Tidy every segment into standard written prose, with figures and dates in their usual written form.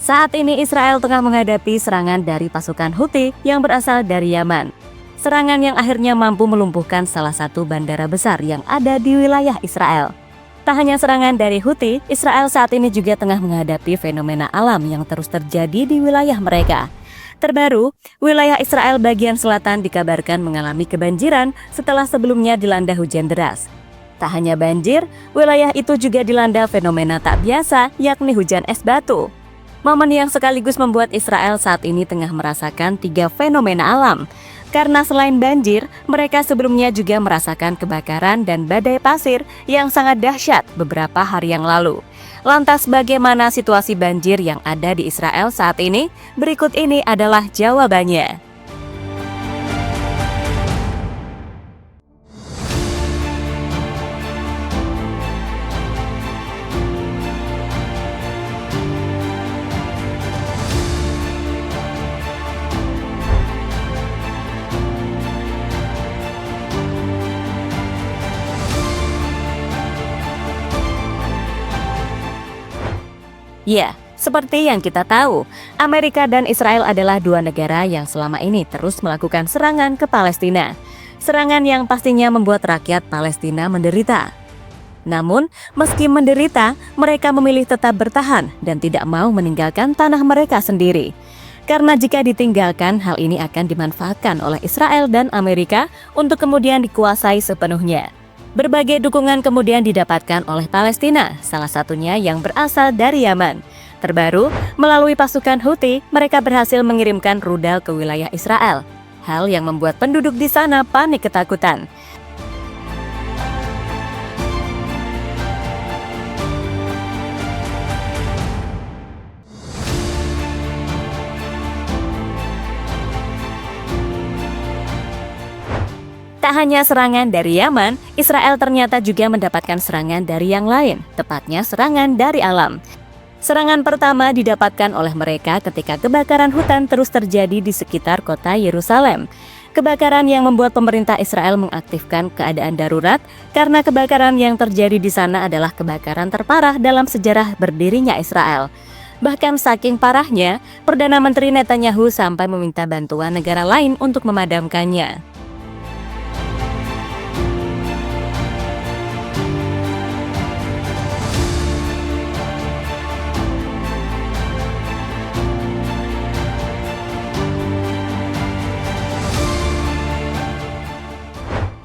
Saat ini Israel tengah menghadapi serangan dari pasukan Houthi yang berasal dari Yaman. Serangan yang akhirnya mampu melumpuhkan salah satu bandara besar yang ada di wilayah Israel. Tak hanya serangan dari Houthi, Israel saat ini juga tengah menghadapi fenomena alam yang terus terjadi di wilayah mereka. Terbaru, wilayah Israel bagian selatan dikabarkan mengalami kebanjiran setelah sebelumnya dilanda hujan deras. Tak hanya banjir, wilayah itu juga dilanda fenomena tak biasa, yakni hujan es batu. Momen yang sekaligus membuat Israel saat ini tengah merasakan 3 fenomena alam. Karena selain banjir, mereka sebelumnya juga merasakan kebakaran dan badai pasir yang sangat dahsyat beberapa hari yang lalu. Lantas bagaimana situasi banjir yang ada di Israel saat ini? Berikut ini adalah jawabannya. Ya, seperti yang kita tahu, Amerika dan Israel adalah dua negara yang selama ini terus melakukan serangan ke Palestina. Serangan yang pastinya membuat rakyat Palestina menderita. Namun, meski menderita, mereka memilih tetap bertahan dan tidak mau meninggalkan tanah mereka sendiri. Karena jika ditinggalkan, hal ini akan dimanfaatkan oleh Israel dan Amerika untuk kemudian dikuasai sepenuhnya. Berbagai dukungan kemudian didapatkan oleh Palestina, salah satunya yang berasal dari Yaman. Terbaru, melalui pasukan Houthi, mereka berhasil mengirimkan rudal ke wilayah Israel. Hal yang membuat penduduk di sana panik ketakutan. Tak hanya serangan dari Yaman, Israel ternyata juga mendapatkan serangan dari yang lain, tepatnya serangan dari alam. Serangan pertama didapatkan oleh mereka ketika kebakaran hutan terus terjadi di sekitar kota Yerusalem. Kebakaran yang membuat pemerintah Israel mengaktifkan keadaan darurat karena kebakaran yang terjadi di sana adalah kebakaran terparah dalam sejarah berdirinya Israel. Bahkan saking parahnya, Perdana Menteri Netanyahu sampai meminta bantuan negara lain untuk memadamkannya.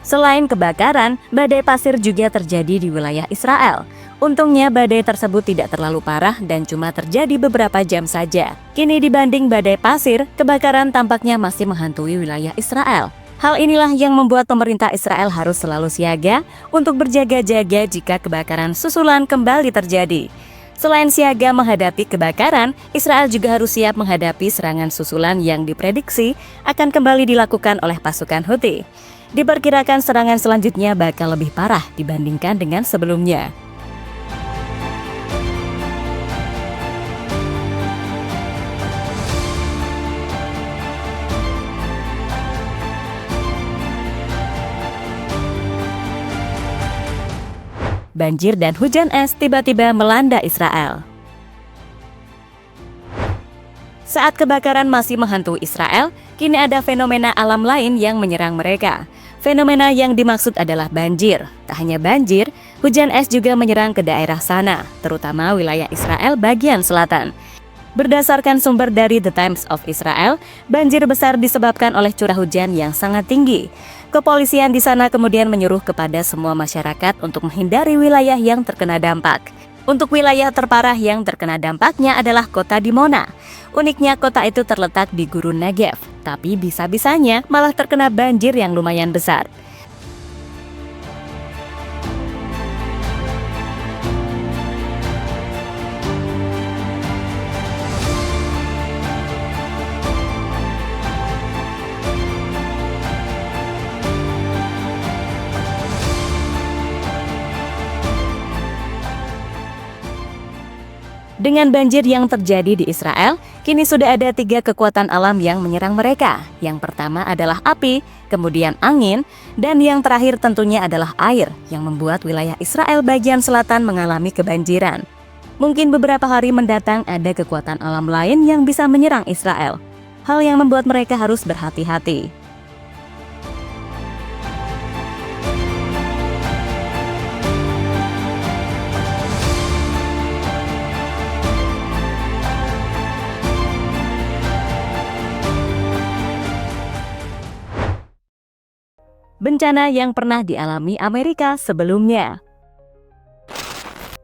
Selain kebakaran, badai pasir juga terjadi di wilayah Israel. Untungnya badai tersebut tidak terlalu parah dan cuma terjadi beberapa jam saja. Kini dibanding badai pasir, kebakaran tampaknya masih menghantui wilayah Israel. Hal inilah yang membuat pemerintah Israel harus selalu siaga untuk berjaga-jaga jika kebakaran susulan kembali terjadi. Selain siaga menghadapi kebakaran, Israel juga harus siap menghadapi serangan susulan yang diprediksi akan kembali dilakukan oleh pasukan Houthi. Diperkirakan serangan selanjutnya bakal lebih parah dibandingkan dengan sebelumnya. Banjir dan hujan es tiba-tiba melanda Israel. Saat kebakaran masih menghantui Israel, kini ada fenomena alam lain yang menyerang mereka. Fenomena yang dimaksud adalah banjir. Tak hanya banjir, hujan es juga menyerang ke daerah sana, terutama wilayah Israel bagian selatan. Berdasarkan sumber dari The Times of Israel, banjir besar disebabkan oleh curah hujan yang sangat tinggi. Kepolisian di sana kemudian menyuruh kepada semua masyarakat untuk menghindari wilayah yang terkena dampak. Untuk wilayah terparah yang terkena dampaknya adalah kota Dimona. Uniknya kota itu terletak di Gurun Negev, tapi bisa-bisanya malah terkena banjir yang lumayan besar. Dengan banjir yang terjadi di Israel, kini sudah ada 3 kekuatan alam yang menyerang mereka. Yang pertama adalah api, kemudian angin, dan yang terakhir tentunya adalah air yang membuat wilayah Israel bagian selatan mengalami kebanjiran. Mungkin beberapa hari mendatang ada kekuatan alam lain yang bisa menyerang Israel. Hal yang membuat mereka harus berhati-hati. Bencana yang pernah dialami Amerika sebelumnya.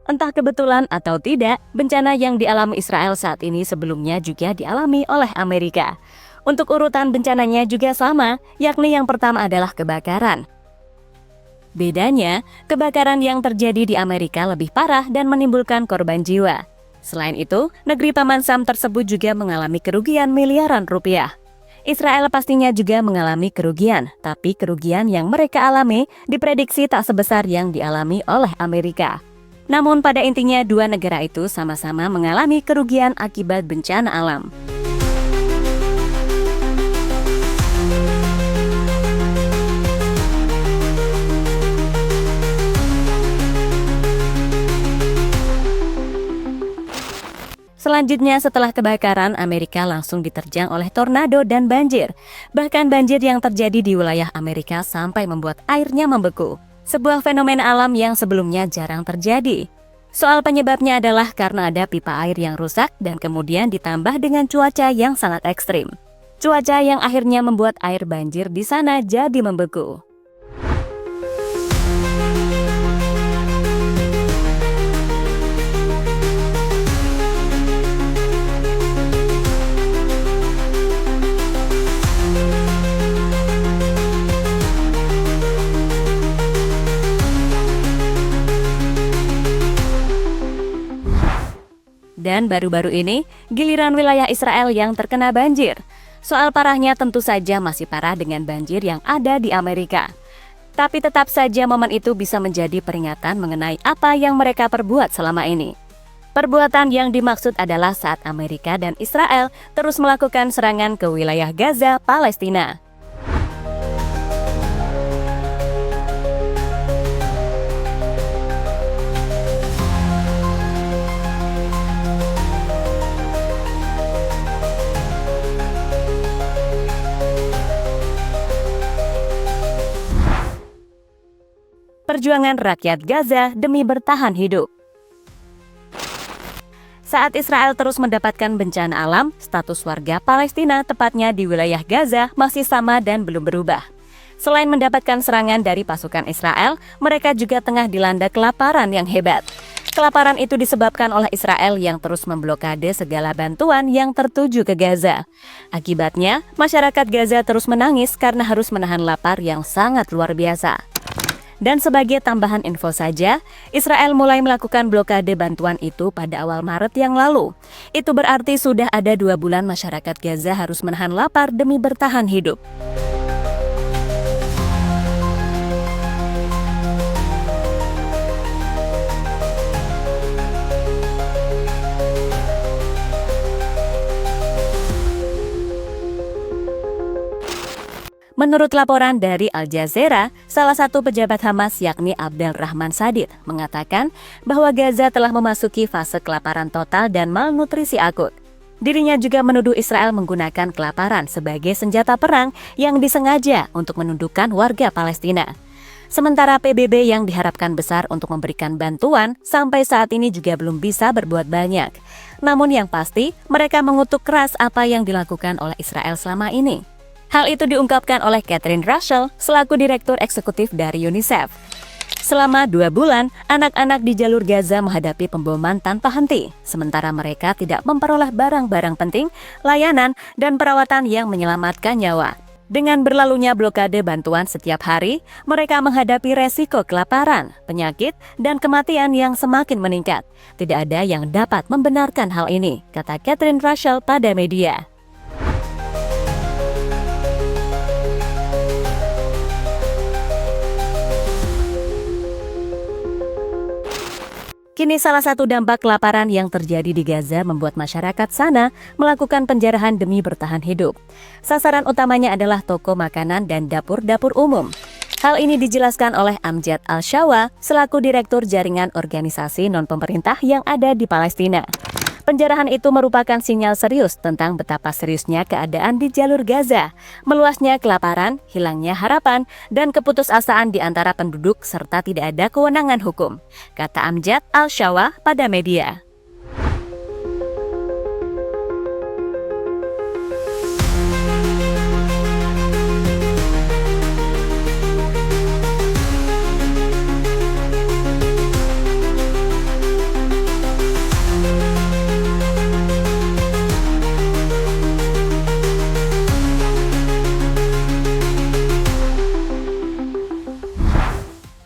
Entah kebetulan atau tidak, bencana yang dialami Israel saat ini sebelumnya juga dialami oleh Amerika. Untuk urutan bencananya juga sama, yakni yang pertama adalah kebakaran. Bedanya, kebakaran yang terjadi di Amerika lebih parah dan menimbulkan korban jiwa. Selain itu, negeri Paman Sam tersebut juga mengalami kerugian miliaran rupiah. Israel pastinya juga mengalami kerugian, tapi kerugian yang mereka alami diprediksi tak sebesar yang dialami oleh Amerika. Namun pada intinya dua negara itu sama-sama mengalami kerugian akibat bencana alam. Selanjutnya setelah kebakaran, Amerika langsung diterjang oleh tornado dan banjir. Bahkan banjir yang terjadi di wilayah Amerika sampai membuat airnya membeku. Sebuah fenomena alam yang sebelumnya jarang terjadi. Soal penyebabnya adalah karena ada pipa air yang rusak dan kemudian ditambah dengan cuaca yang sangat ekstrim. Cuaca yang akhirnya membuat air banjir di sana jadi membeku. Dan baru-baru ini, giliran wilayah Israel yang terkena banjir. Soal parahnya tentu saja masih parah dengan banjir yang ada di Amerika. Tapi tetap saja momen itu bisa menjadi peringatan mengenai apa yang mereka perbuat selama ini. Perbuatan yang dimaksud adalah saat Amerika dan Israel terus melakukan serangan ke wilayah Gaza, Palestina. Perjuangan rakyat Gaza demi bertahan hidup. Saat Israel terus mendapatkan bencana alam, status warga Palestina tepatnya di wilayah Gaza masih sama dan belum berubah. Selain mendapatkan serangan dari pasukan Israel, mereka juga tengah dilanda kelaparan yang hebat. Kelaparan itu disebabkan oleh Israel yang terus memblokade segala bantuan yang tertuju ke Gaza. Akibatnya, masyarakat Gaza terus menangis karena harus menahan lapar yang sangat luar biasa. Dan sebagai tambahan info saja, Israel mulai melakukan blokade bantuan itu pada awal Maret yang lalu. Itu berarti sudah ada 2 bulan masyarakat Gaza harus menahan lapar demi bertahan hidup. Menurut laporan dari Al Jazeera, salah satu pejabat Hamas yakni Abdel Rahman Sadid mengatakan bahwa Gaza telah memasuki fase kelaparan total dan malnutrisi akut. Dirinya juga menuduh Israel menggunakan kelaparan sebagai senjata perang yang disengaja untuk menundukkan warga Palestina. Sementara PBB yang diharapkan besar untuk memberikan bantuan sampai saat ini juga belum bisa berbuat banyak. Namun yang pasti, mereka mengutuk keras apa yang dilakukan oleh Israel selama ini. Hal itu diungkapkan oleh Catherine Russell selaku Direktur Eksekutif dari UNICEF. Selama 2 bulan, anak-anak di jalur Gaza menghadapi pemboman tanpa henti, sementara mereka tidak memperoleh barang-barang penting, layanan, dan perawatan yang menyelamatkan nyawa. Dengan berlalunya blokade bantuan setiap hari, mereka menghadapi resiko kelaparan, penyakit, dan kematian yang semakin meningkat. Tidak ada yang dapat membenarkan hal ini, kata Catherine Russell pada media. Kini salah satu dampak kelaparan yang terjadi di Gaza membuat masyarakat sana melakukan penjarahan demi bertahan hidup. Sasaran utamanya adalah toko makanan dan dapur-dapur umum. Hal ini dijelaskan oleh Amjad Al-Shawa selaku Direktur Jaringan Organisasi Non-Pemerintah yang ada di Palestina. Penjarahan itu merupakan sinyal serius tentang betapa seriusnya keadaan di jalur Gaza, meluasnya kelaparan, hilangnya harapan, dan keputusasaan di antara penduduk serta tidak ada kewenangan hukum, kata Amjad Al-Shawa pada media.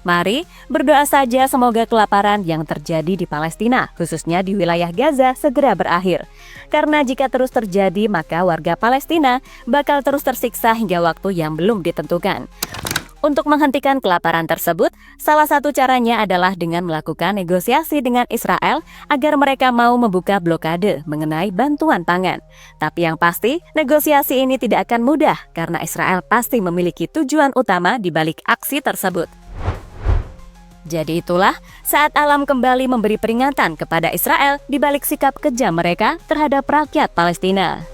Mari berdoa saja semoga kelaparan yang terjadi di Palestina, khususnya di wilayah Gaza, segera berakhir. Karena jika terus terjadi, maka warga Palestina bakal terus tersiksa hingga waktu yang belum ditentukan. Untuk menghentikan kelaparan tersebut, salah satu caranya adalah dengan melakukan negosiasi dengan Israel agar mereka mau membuka blokade mengenai bantuan pangan. Tapi yang pasti, negosiasi ini tidak akan mudah karena Israel pasti memiliki tujuan utama di balik aksi tersebut. Jadi itulah saat alam kembali memberi peringatan kepada Israel di balik sikap kejam mereka terhadap rakyat Palestina.